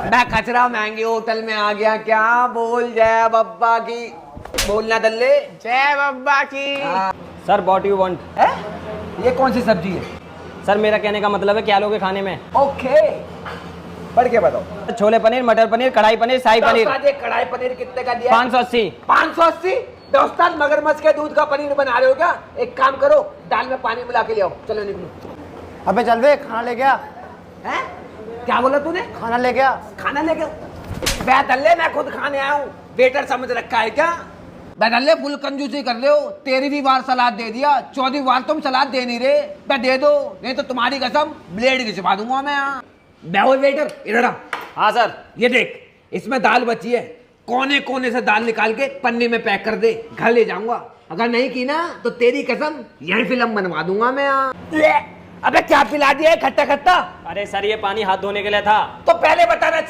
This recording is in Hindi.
मैं कचरा महंगे होटल में आ गया क्या? बोल जय बब्बा की। बोलना दल्ले। जय बब्बा की। Sir what you want? है? ये कौन सी सब्जी है? सर मेरा कहने का मतलब है क्या लोगे खाने में? ओके, पढ़ के बताओ। छोले पनीर, मटर पनीर, कढ़ाई पनीर, शाही पनीर। कढ़ाई पनीर कितने का दिया? 580। 580? दोस्तान मगरमच्छ के दूध का पनीर बना रहे हो क्या? एक काम करो, दाल में पानी मिला के ले आओ। चलो निकलो। अबे चल बे, खाना ले गया। हैं? क्या बोला तूने? खाना ले गया। खाना लेके? बैठल्ले, मैं खुद खाने आया हूँ। वेटर समझ रखा है क्या? बैठल्ले, फुल कंजूसी कर रहे हो। 13वीं बार सलाद दे दिया, 14वीं बार तुम सलाद दे नहीं रहे। मैं दे दो, नहीं तो तुम्हारी कसम ब्लेड घिसवा दूंगा मैं यहाँ। बैठो वेटर, इधर आ। हाँ सर। ये देख, इसमें दाल बची है, कोने कोने से दाल निकाल के पन्नी में पैक कर दे, घर ले जाऊंगा। अगर नहीं की ना तो तेरी कसम यही फिल्म बनवा दूंगा मैं यहाँ। अबे क्या पिला दिया है खट्टा खट्टा? अरे सर ये पानी हाथ धोने के लिए था। तो पहले बताना